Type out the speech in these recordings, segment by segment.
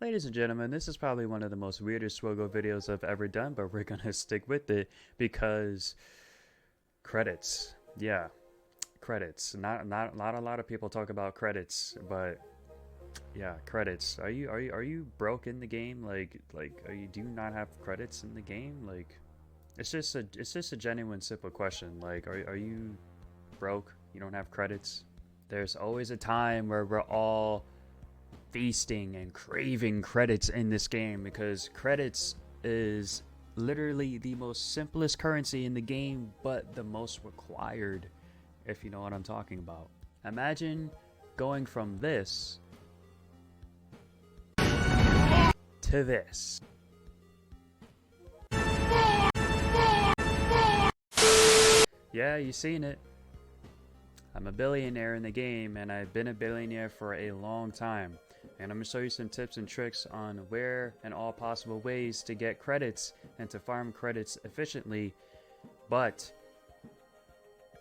Ladies and gentlemen, this is probably one of the most weirdest SWGOH videos I've ever done, but we're gonna stick with it because credits. Yeah, credits. Not a lot of people talk about credits, but yeah, credits. Are you broke in the game? Do you not have credits in the game? Like it's just a genuine simple question. Like are you broke? You don't have credits? There's always a time where we're all feasting and craving credits in this game because credits is literally the most simplest currency in the game, but the most required, if you know what I'm talking about. Imagine going from this to this. Yeah, you seen it. I'm a billionaire in the game, and I've been a billionaire for a long time. And I'm going to show you some tips and tricks on where and all possible ways to get credits and to farm credits efficiently. But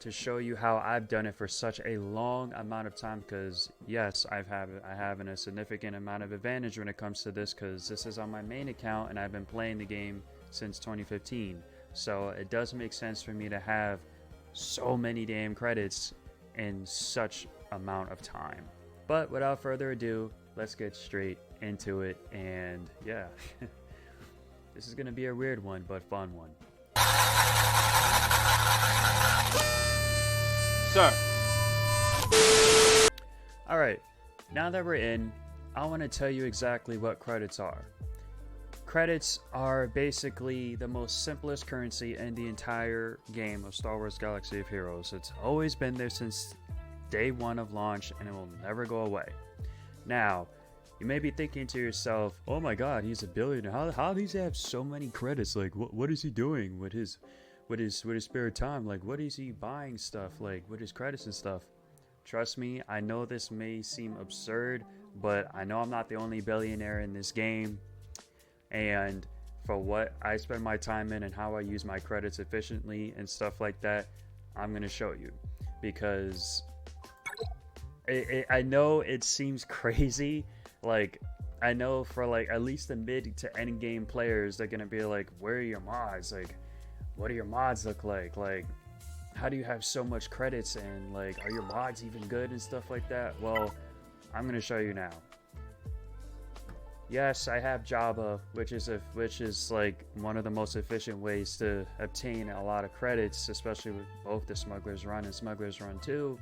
to show you how I've done it for such a long amount of time, because yes, I have a significant amount of advantage when it comes to this, because this is on my main account and I've been playing the game since 2015. So it does make sense for me to have so many damn credits in such amount of time. But without further ado, let's get straight into it. And yeah, this is gonna be a weird one, but fun one. Sir. Alright, now that we're in, I want to tell you exactly what credits are. Credits are basically the most simplest currency in the entire game of Star Wars Galaxy of Heroes. It's always been there since day one of launch, and it will never go away. Now, you may be thinking to yourself, oh my god, he's a billionaire. How does he have so many credits? Like, what is he doing with his spare time? Like, what is he buying stuff, like, with his credits and stuff? Trust me, I know this may seem absurd, but I know I'm not the only billionaire in this game. And for what I spend my time in and how I use my credits efficiently and stuff like that, I'm going to show you. Because I know it seems crazy. Like, I know for like at least the mid to end game players, they're going to be like, where are your mods? Like, what do your mods look like? Like, how do you have so much credits, and like, are your mods even good and stuff like that? Well, I'm going to show you now. Yes, I have Java, which is like one of the most efficient ways to obtain a lot of credits, especially with both the Smuggler's Run and Smuggler's Run 2.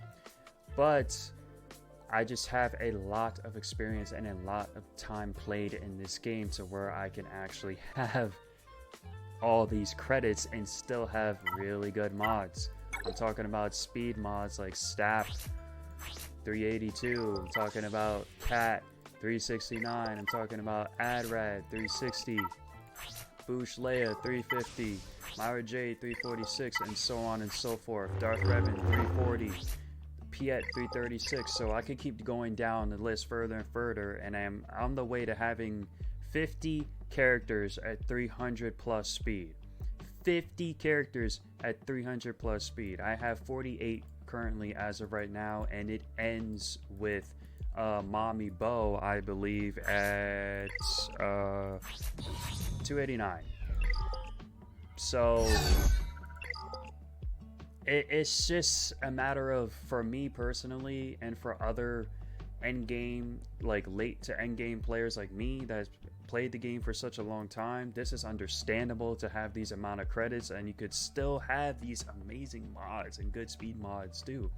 But I just have a lot of experience and a lot of time played in this game to where I can actually have all these credits and still have really good mods. I'm talking about speed mods like Stap 382. I'm talking about Cat 369. I'm talking about AdRad 360, Boosh Leia 350, Myra J 346, and so on and so forth. Darth Revan 340, Piet 336. So I could keep going down the list further and further, and I'm on the way to having 50 characters at 300 plus speed. 50 characters at 300 plus speed. I have 48 currently as of right now, and it ends with Mommy Bo, I believe, at 289. So it's just a matter of, for me personally, and for other end game, like late to end game players like me that's played the game for such a long time, this is understandable to have these amount of credits, and you could still have these amazing mods and good speed mods too.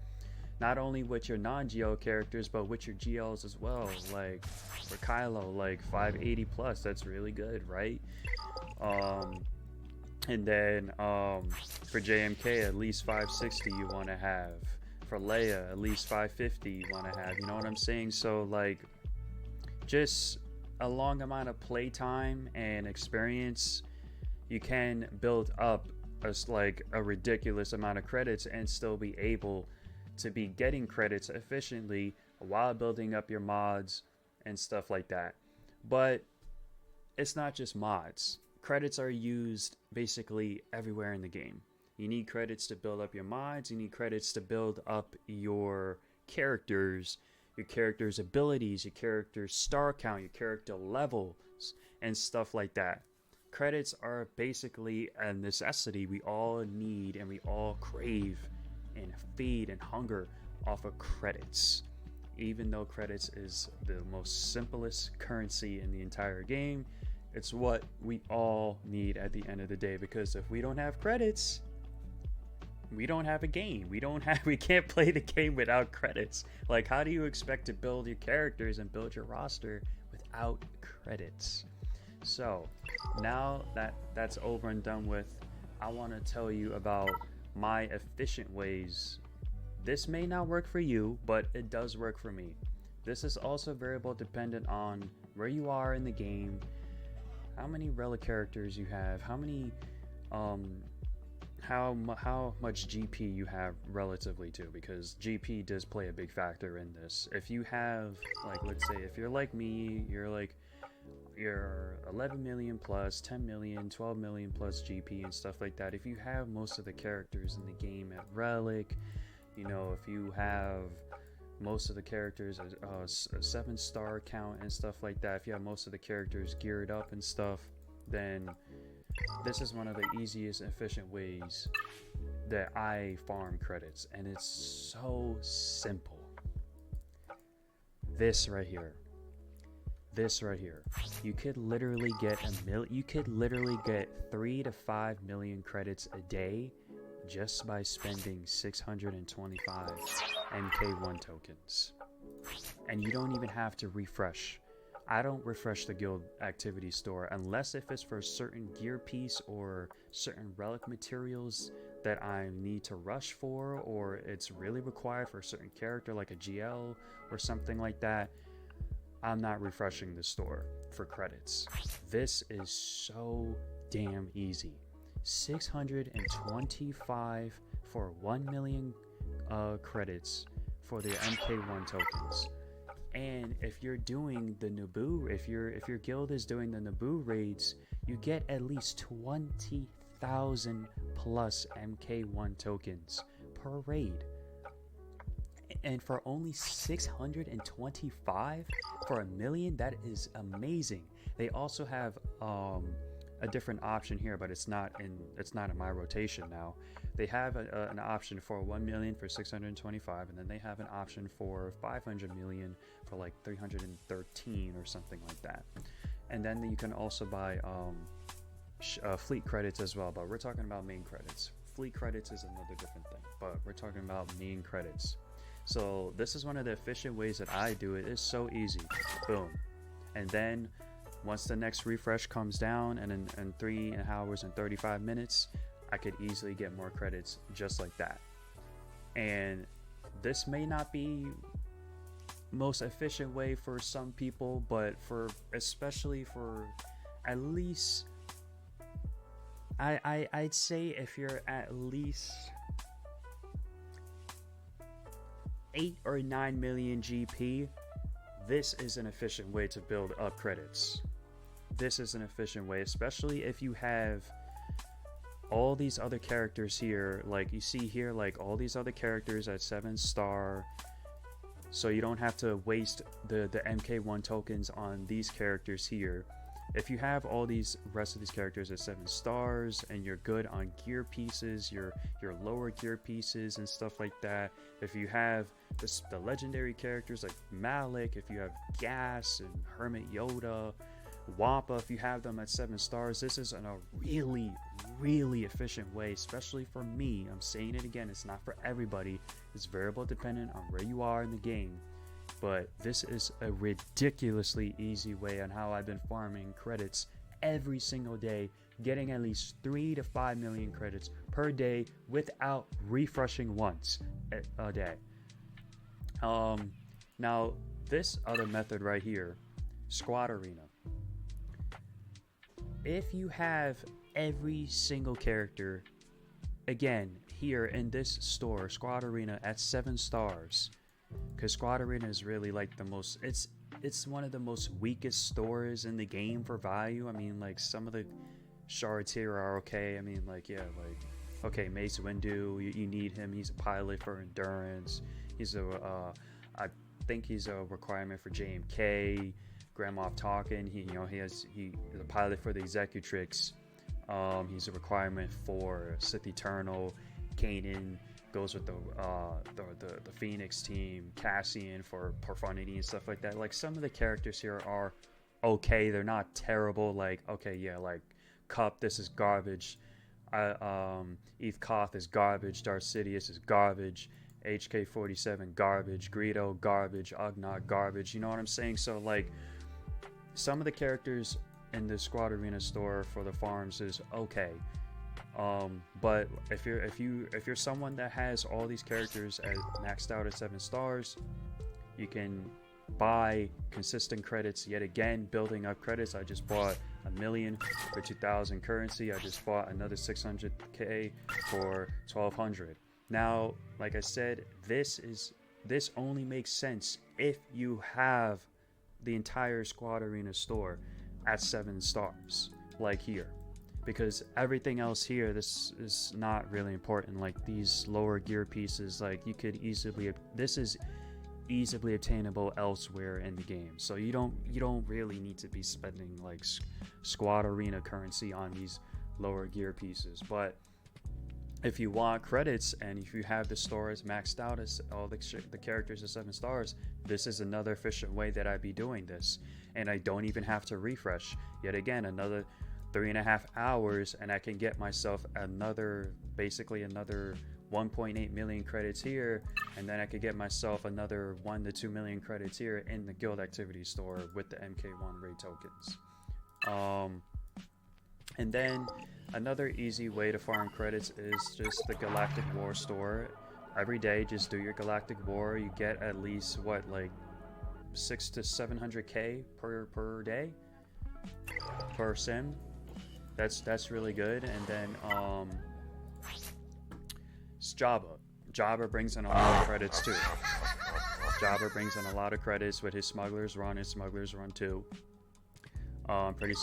Not only with your non-GL characters, but with your GLs as well. Like for Kylo, like 580 plus, that's really good, right? And then for JMK, at least 560 you want to have. For Leia, at least 550 you want to have. You know what I'm saying? So like, just a long amount of playtime and experience, you can build up a ridiculous amount of credits and still be able to be getting credits efficiently while building up your mods and stuff like that. But it's not just mods. Credits are used basically everywhere in the game. You need credits to build up your mods, you need credits to build up your characters, your character's abilities, your character's star count, your character levels, and stuff like that. Credits are basically a necessity we all need and we all crave and feed and hunger off of credits. Even though credits is the most simplest currency in the entire game, it's what we all need at the end of the day, because if we don't have credits, we don't have a game. We can't play the game without credits. Like, how do you expect to build your characters and build your roster without credits? So now that that's over and done with, I want to tell you about my efficient ways. This may not work for you, but it does work for me. This is also variable dependent on where you are in the game, how many relic characters you have, how many how much GP you have relatively to, because GP does play a big factor in this. If you have, like, let's say if you're like me, you're 11 million plus, 10 million, 12 million plus GP and stuff like that. If you have most of the characters in the game at relic, you know, if you have most of the characters at a 7-star count and stuff like that, if you have most of the characters geared up and stuff, then this is one of the easiest and efficient ways that I farm credits, and it's so simple. This right here, you could literally get you could literally get 3 to 5 million credits a day just by spending 625 MK1 tokens, and you don't even have to refresh. I don't refresh the guild activity store unless if it's for a certain gear piece or certain relic materials that I need to rush for, or it's really required for a certain character like a GL or something like that. I'm not refreshing the store for credits. This is so damn easy. 625 for 1 million credits for the MK1 tokens. And if you're doing the Naboo, if your guild is doing the Naboo raids, you get at least 20,000 plus MK1 tokens per raid. And for only 625 for a million, that is amazing. They also have a different option here, but it's not in my rotation now. They have an option for 1 million for 625, and then they have an option for 500 million for like 313 or something like that. And then you can also buy fleet credits as well, but we're talking about main credits. Fleet credits is another different thing, but we're talking about main credits. So this is one of the efficient ways that I do it. It's so easy. Boom. And then once the next refresh comes down, and in 3 hours and 35 minutes, I could easily get more credits just like that. And this may not be most efficient way for some people, but especially for at least, I'd say if you're at least 8 or 9 million GP, this is an efficient way to build up credits. This is an efficient way, especially if you have all these other characters here, like you see here, like all these other characters at 7-star, so you don't have to waste the MK1 tokens on these characters here. If you have all these rest of these characters at 7 stars and you're good on gear pieces, your lower gear pieces and stuff like that, if you have the legendary characters like Malik, if you have Gas and Hermit Yoda, Wampa, if you have them at 7 stars, this is a really, really efficient way, especially for me. I'm saying it again, it's not for everybody. It's variable dependent on where you are in the game. But this is a ridiculously easy way on how I've been farming credits every single day, getting at least 3 to 5 million credits per day without refreshing once a day. Now, this other method right here, Squad Arena. If you have every single character, again, here in this store, Squad Arena at 7 stars, because Squad Arena is really like the most, it's one of the most weakest stores in the game for value. I mean, like, some of the shards here are okay. I mean, like, yeah, like, okay, Mace Windu, you need him. He's a pilot for endurance. He's think he's a requirement for JMK, Grand Moff Tarkin. He's a pilot for the Executrix. He's a requirement for Sith Eternal. Kanan goes with the Phoenix team. Cassian for Profundity and stuff like that. Like, some of the characters here are okay. They're not terrible. Like, okay, yeah, like Cup, this is garbage. Eve Koth is garbage. Darth Sidious is garbage. HK-47 garbage. Greedo garbage. Ugnaught garbage. You know what I'm saying? So like, some of the characters in the Squad Arena store for the farms is okay. But if you're someone that has all these characters maxed out at 7 stars, you can buy consistent credits. Yet again, building up credits. I just bought 1 million for 2,000 currency. I just bought another 600k for 1,200. Now, like I said, this only makes sense if you have the entire Squad Arena store at 7 stars, like here. Because everything else here, this is not really important. Like these lower gear pieces, like you could easily, this is easily obtainable elsewhere in the game. So you don't really need to be spending like Squad Arena currency on these lower gear pieces. But if you want credits and if you have the stores maxed out as all the characters at 7 stars, this is another efficient way that I'd be doing this. And I don't even have to refresh. Yet again, another 3.5 hours and I can get myself basically another 1.8 million credits here, and then I could get myself another 1 to 2 million credits here in the guild activity store with the MK1 raid tokens. And then another easy way to farm credits is just the Galactic War store. Every day, just do your Galactic War. You get at least what, like 600 to 700k per day per sim. That's really good. And then it's Jabba. Jabba brings in a lot of credits too. Jabba brings in a lot of credits with his Smuggler's Run and Smuggler's Run 2. Pretty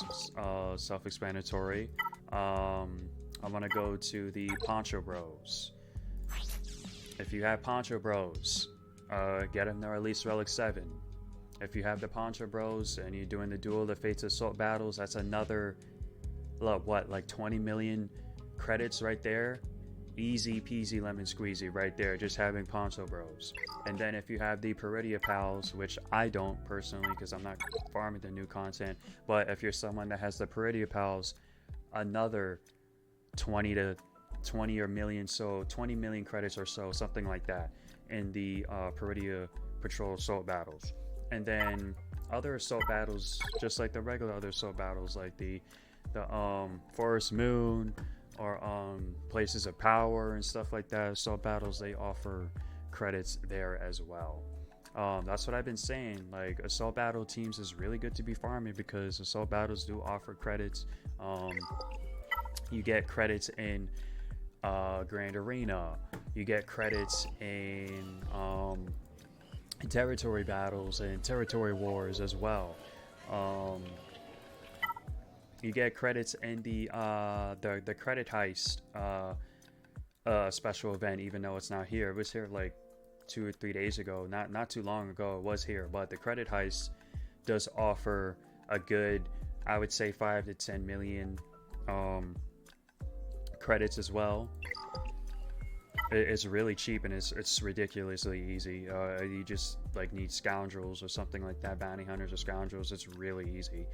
self-explanatory. I'm gonna go to the Poncho Bros. If you have Poncho Bros, get them their Elite Relic 7. If you have the Poncho Bros and you're doing the Duel of the Fates Assault battles, that's another, what, like 20 million credits right there. Easy peasy lemon squeezy right there, just having Poncho Bros. And then if you have the Peridia Pals, which I don't personally because I'm not farming the new content, but if you're someone that has the Peridia Pals, another 20 or million, so 20 million credits or so, something like that, in the Peridia Patrol Assault battles. And then other assault battles, just like the regular other assault battles, like the Forest Moon, or Places of Power and stuff like that, assault battles, they offer credits there as well. That's what I've been saying, like assault battle teams is really good to be farming because assault battles do offer credits. You get credits in Grand Arena, you get credits in territory battles and territory wars as well. You get credits in the credit heist special event, even though it's not here. It was here like 2 or 3 days ago, not too long ago. It was here, but the credit heist does offer a good, I would say, 5 to 10 million credits as well. It's really cheap and it's ridiculously easy. You just like need scoundrels or something like that, bounty hunters or scoundrels. It's really easy.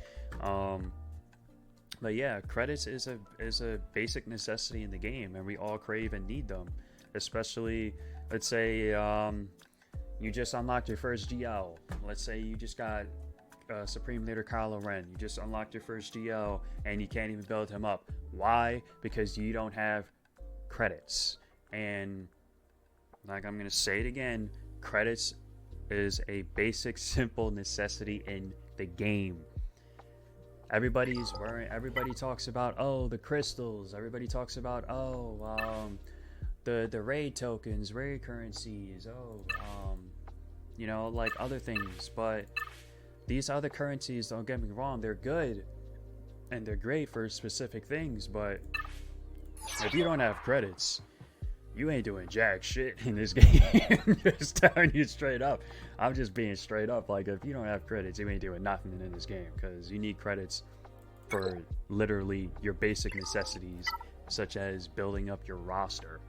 But yeah, credits is a basic necessity in the game, and we all crave and need them. Especially, let's say you just unlocked your first GL. Let's say you just got Supreme Leader Kylo Ren. You just unlocked your first GL, and you can't even build him up. Why? Because you don't have credits. And like I'm gonna say it again, credits is a basic, simple necessity in the game. Everybody talks about, oh, the crystals. Everybody talks about, oh, the raid tokens, raid currencies, you know, like other things. But these other currencies, don't get me wrong, they're good and they're great for specific things. But if you don't have credits, you ain't doing jack shit in this game. Just telling you straight up. I'm just being straight up. Like, if you don't have credits, you ain't doing nothing in this game, because you need credits for literally your basic necessities, such as building up your roster,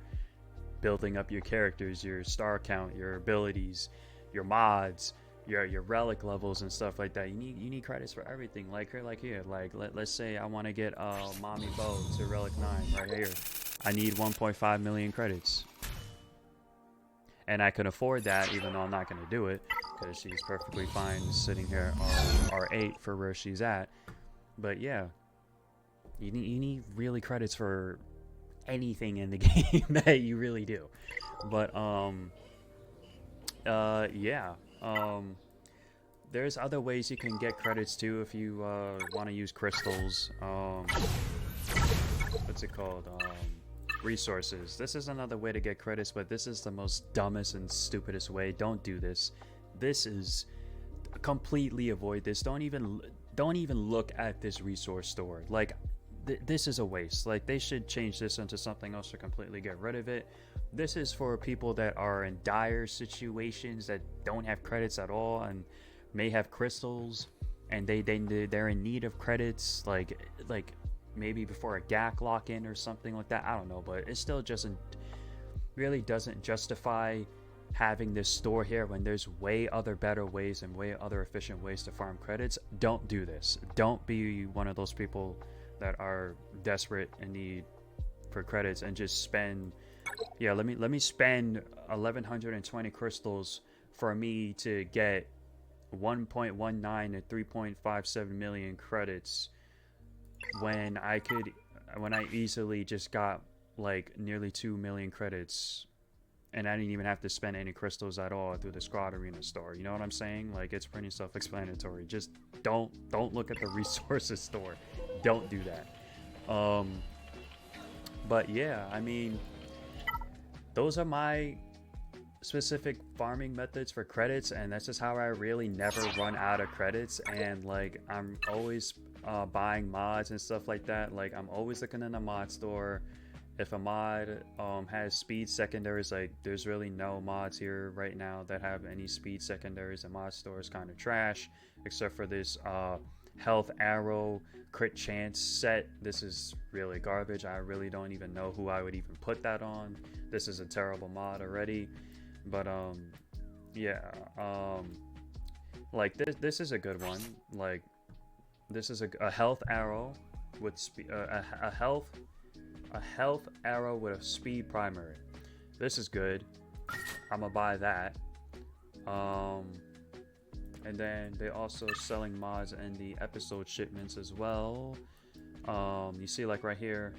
building up your characters, your star count, your abilities, your mods, your relic levels and stuff like that. You need credits for everything. Like here, let's say I want to get Mommy Bow to relic 9 right here. I need 1.5 million credits, and I can afford that, even though I'm not going to do it, because she's perfectly fine sitting here on R8 for where she's at. But yeah, you need really credits for anything in the game that you really do. But yeah, there's other ways you can get credits too if you want to use crystals. What's it called? Resources. This is another way to get credits, but this is the most dumbest and stupidest way. Don't do this. This is completely avoid this. Don't even look at this resource store. Like, this is a waste. Like, they should change this into something else or completely get rid of it. This is for people that are in dire situations, that don't have credits at all and may have crystals, and they're in need of credits, like maybe before a GAC lock-in or something like that. I don't know, but it still really doesn't justify having this store here when there's way other better ways and way other efficient ways to farm credits. Don't do this. Don't be one of those people that are desperate and need for credits and just spend, yeah, let me spend 1120 crystals for me to get 1.19 to 3.57 million credits, when I easily just got like nearly 2 million credits, and I didn't even have to spend any crystals at all through the Squad Arena store. You know what I'm saying? Like, it's pretty self-explanatory. Just don't look at the resources store. Don't do that. But yeah, I mean, those are my specific farming methods for credits, and that's just how I really never run out of credits. And like, I'm always buying mods and stuff like that. Like, I'm always looking in the mod store. If a mod has speed secondaries, like, there's really no mods here right now that have any speed secondaries. The mod store is kind of trash, except for this health arrow crit chance set. This is really garbage. I really don't even know who I would even put that on. This is a terrible mod already. But yeah, like this is a good one. Like, this is a health arrow with a health arrow with a speed primary. This is good. I'm gonna buy that. And then they're also selling mods in the episode shipments as well. You see, like right here,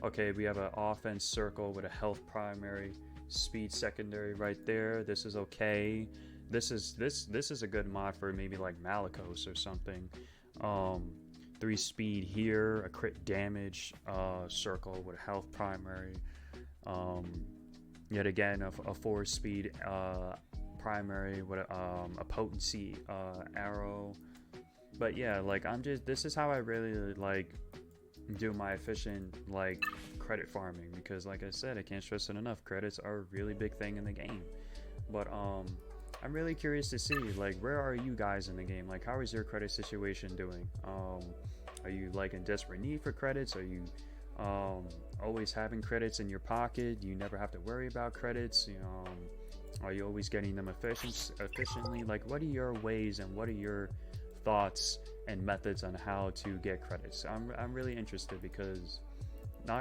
okay, we have an offense circle with a health primary, speed secondary right there. This is okay. This is a good mod for maybe like Malicos or something. 3 speed here, a crit damage circle with a health primary. Yet again, a 4 speed primary with a potency arrow. But yeah, like, this is how I really like do my efficient like credit farming, because like I said, I can't stress it enough, credits are a really big thing in the game. But I'm really curious to see, like, where are you guys in the game? Like, how is your credit situation doing? Are you like in desperate need for credits? Are you always having credits in your pocket? Do you never have to worry about credits? You know, are you always getting them efficiently? Like, what are your ways and what are your thoughts and methods on how to get credits? I'm really interested, because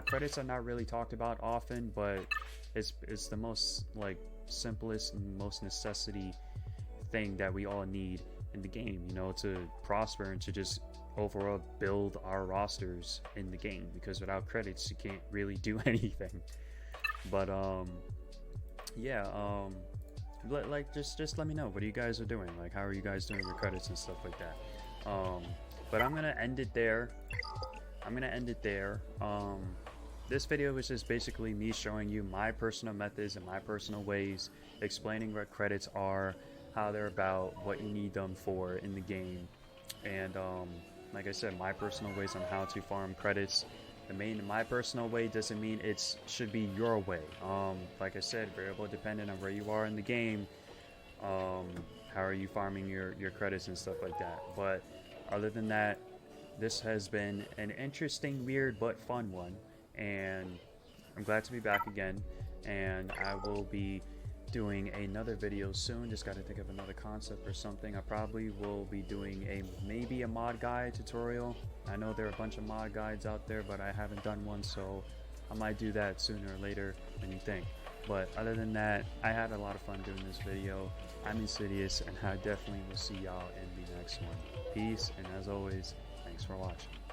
credits are not really talked about often, but it's the most like simplest and most necessity thing that we all need in the game, you know, to prosper and to just overall build our rosters in the game, because without credits you can't really do anything. But yeah, like just let me know, what you guys are doing, like, how are you guys doing with credits and stuff like that. But I'm gonna end it there. This video was just basically me showing you my personal methods and my personal ways, explaining what credits are, how they're about, what you need them for in the game, and like I said, my personal ways on how to farm credits my personal way doesn't mean it should be your way. Like I said, variable dependent on where you are in the game. How are you farming your credits and stuff like that. But other than that, this has been an interesting, weird, but fun one, and I'm glad to be back again. And I will be doing another video soon. Just got to think of another concept or something. I probably will be doing maybe a mod guide tutorial. I know there are a bunch of mod guides out there, but I haven't done one, so I might do that sooner or later than you think. But other than that, I had a lot of fun doing this video. I'm Insidious, and I definitely will see y'all in the next one. Peace, and as always, thanks for watching.